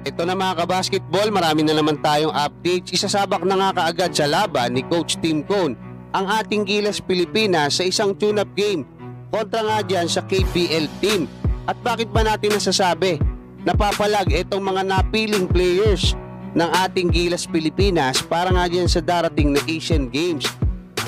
Ito na mga kabasketball, marami na naman tayong updates. Isasabak na nga kaagad sa laban ni Coach Tim Cone ang ating Gilas Pilipinas sa isang tune-up game kontra nga dyan sa KPL team. At bakit ba natin nasasabi? Napapalag itong mga napiling players ng ating Gilas Pilipinas para nga dyan sa darating na Asian Games.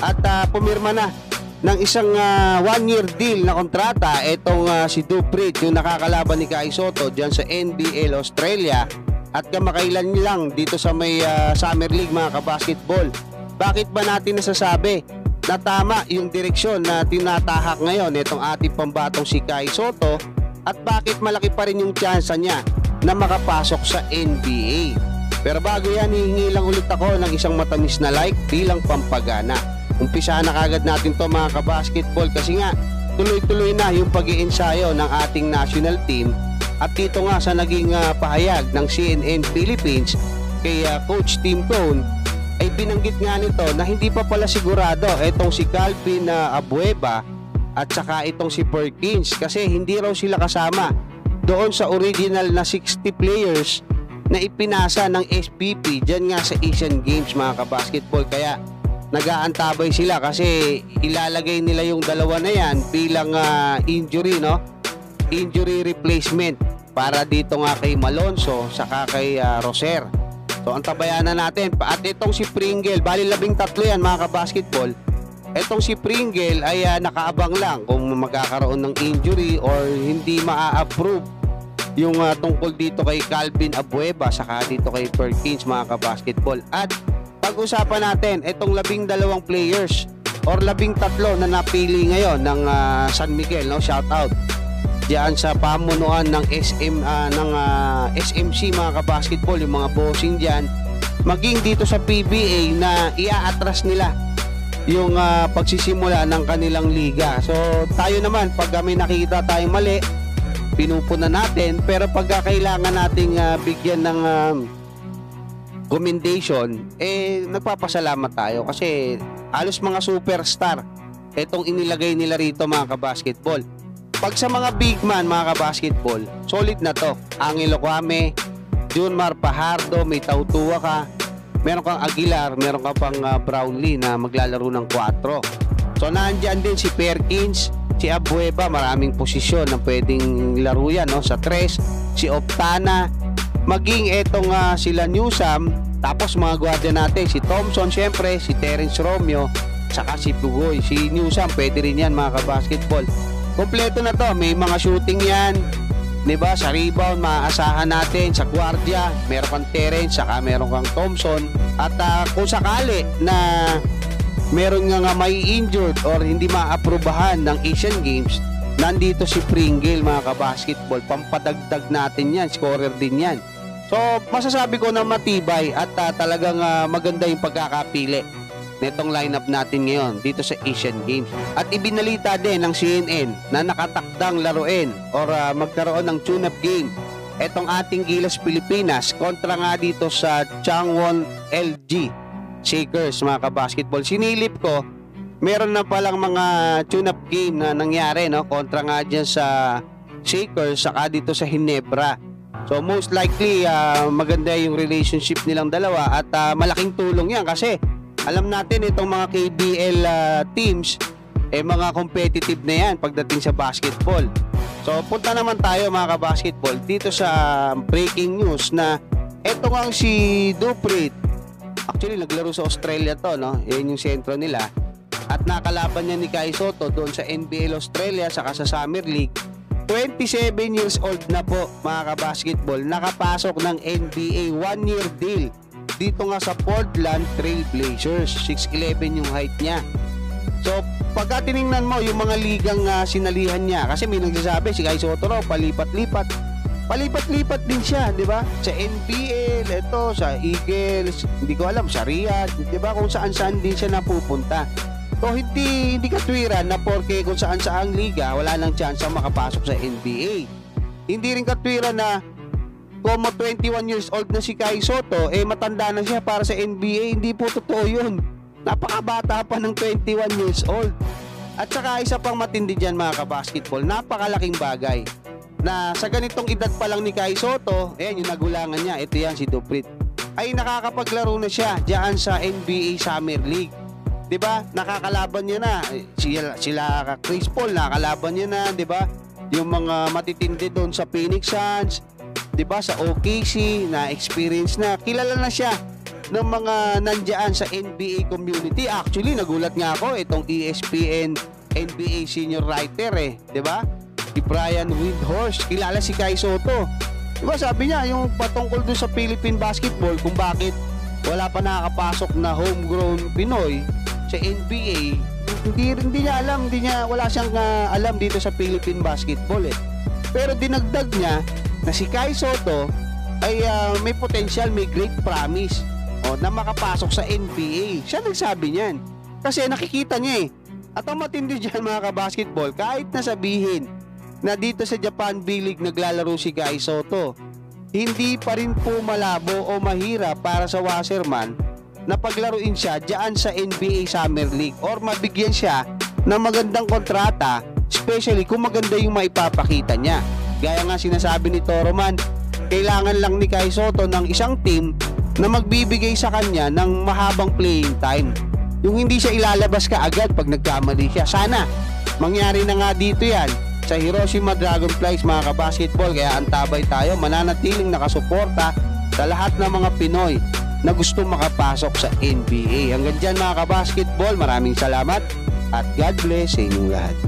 At pumirma na ng isang 1-year deal na kontrata itong si Duprit, yung nakakalaban ni Kai Sotto dyan sa NBL Australia at kamakailan lang dito sa may Summer League mga kabasketball. Bakit ba natin nasasabi na tama yung direksyon na tinatahak ngayon itong ating pambatong si Kai Sotto at bakit malaki pa rin yung tsansa niya na makapasok sa NBA? Pero bago yan, hihingi lang ulit ako ng isang matamis na like bilang pampagana. Umpisahan na kagad natin to mga kabasketball kasi nga tuloy-tuloy na yung pag-iensayo ng ating national team at dito nga sa naging pahayag ng CNN Philippines kay Coach Tim Cone ay binanggit nga nito na hindi pa pala sigurado itong si Calvin Abueva at saka itong si Perkins kasi hindi raw sila kasama doon sa original na 60 players na ipinasa ng SPP dyan nga sa Asian Games mga kabasketball. Kaya nag-aantabay sila kasi ilalagay nila yung dalawa na yan bilang injury, no? Injury replacement para dito nga kay Malonzo saka kay Roser. So antabayan na natin. At itong si Pringle, bali 13 yan mga kabasketball. Itong si Pringle ay nakaabang lang kung magkakaroon ng injury or hindi maa-approve yung tungkol dito kay Calvin Abueva saka dito kay Perkins mga kabasketball. At pag-usapan natin itong 12 players or 13 na napili ngayon ng San Miguel, no? Shout out diyan sa pamunuan ng SMC mga kabasketball, yung mga bossing diyan, maging dito sa PBA na ia-atras nila yung pagsisimula ng kanilang liga. So tayo naman pag may nakita tayong mali, pinupuna natin, pero pagka kailangan nating bigyan ng commendation, nagpapasalamat tayo kasi halos mga superstar itong inilagay nila rito mga kabasketball. Pag sa mga big man mga kabasketball, solid na to. Angelo Kwame, Junmar Pajardo, may Tautua ka, meron kang Aguilar, meron ka pang Brownlee na maglalaro ng 4. So nandyan din si Perkins, si Abueva, maraming posisyon na pwedeng laro yan, no? Sa 3, si Optana, maging etong sila Newsam, tapos mga gwardiya natin, si Thompson syempre, si Terence Romeo, saka si Bugoy. Si Newsam, pwede rin yan mga kabasketball. Kompleto na to, may mga shooting yan, diba? Sa rebound, maaasahan natin. Sa gwardiya, meron kang Terence, saka meron kang Thompson. At kung sakali na meron nga may injured or hindi maaprubahan ng Asian Games, nandito si Pringle mga kabasketball, pampadagdag natin yan, scorer din yan. So masasabi ko na matibay at talagang maganda yung pagkakapili nitong lineup natin ngayon dito sa Asian Games. At ibinalita din ng CNN na nakatakdang laruin or magkaroon ng tune-up game itong ating Gilas Pilipinas kontra nga dito sa Changwon LG Shakers mga kabasketball. Sinilip ko, meron na palang mga tune-up game na nangyari, no? Kontra nga dyan sa Shakers saka dito sa Hinebra. So most likely maganda yung relationship nilang dalawa at malaking tulong yan kasi alam natin itong mga KBL teams mga competitive na yan pagdating sa basketball. So punta naman tayo mga kabasketball dito sa breaking news na eto nga si Duprit. Actually naglaro sa Australia to, no? Yan yung sentro nila. At nakalaban niya ni Kai Sotto doon sa NBL Australia saka sa Summer League. 27 years old na po mga kabasketball, nakapasok ng NBA 1-year deal dito nga sa Portland Trail Blazers. 6'11 yung height niya. So pagka tiningnan mo yung mga ligang sinalihan niya, kasi may nagsasabi si Kai Sotto raw palipat-lipat din siya, di ba? Sa NBL, ito sa Eagles, hindi ko alam, sa Riyadh, di ba? Kung saan-saan din siya napupunta. So hindi katwiran na porke kung saan-saan liga wala nang chance makapasok sa NBA. Hindi rin katwiran na kung 21 years old na si Kai Sotto matanda na siya para sa NBA. Hindi po totoo yun. Napakabata pa ng 21 years old. At saka isa pang matindi dyan mga kabasketball, napakalaking bagay. na sa ganitong edad pa lang ni Kai Sotto, ayan yung nagulangan niya, ito yan si Duprit, ay nakakapaglaro na siya diyan sa NBA Summer League. 'Di ba? Nakakalaban niya na sila Chris Paul, nakakalaban niya na, 'di ba? Yung mga matitindi doon sa Phoenix Suns, 'di ba? Sa OKC na experience na, kilala na siya ng mga nandiyan sa NBA community. Actually, nagulat nga ako itong ESPN NBA senior writer 'di ba? Si Brian Windhorst, kilala si Kai Sotto. Diba sabi niya yung patungkol dun sa Philippine basketball kung bakit wala pa nakakapasok na homegrown Pinoy sa NBA, hindi niya alam, wala siyang alam dito sa Philippine basketball Pero dinagdag niya na si Kai Sotto ay may potential, may great promise na makapasok sa NBA. Siya nagsabi niyan kasi nakikita niya At ang matindi dyan mga kabasketball, kahit nasabihin na dito sa Japan B-League naglalaro si Kai Sotto, hindi pa rin po malabo o mahirap para sa Wasserman na paglaruin siya diyan sa NBA Summer League or mabigyan siya ng magandang kontrata, especially kung maganda yung maipapakita niya. Gaya nga sinasabi ni Toroman, kailangan lang ni Kai Sotto ng isang team na magbibigay sa kanya ng mahabang playing time. Yung hindi siya ilalabas ka agad pag nagkamali siya. Sana mangyari na nga dito yan sa Hiroshima Dragonflies mga kabasketball. Kaya antabay tayo, mananatiling nakasuporta sa lahat ng mga Pinoy na gusto makapasok sa NBA. Hanggang dyan mga kabasketball, maraming salamat at God bless sa inyong lahat.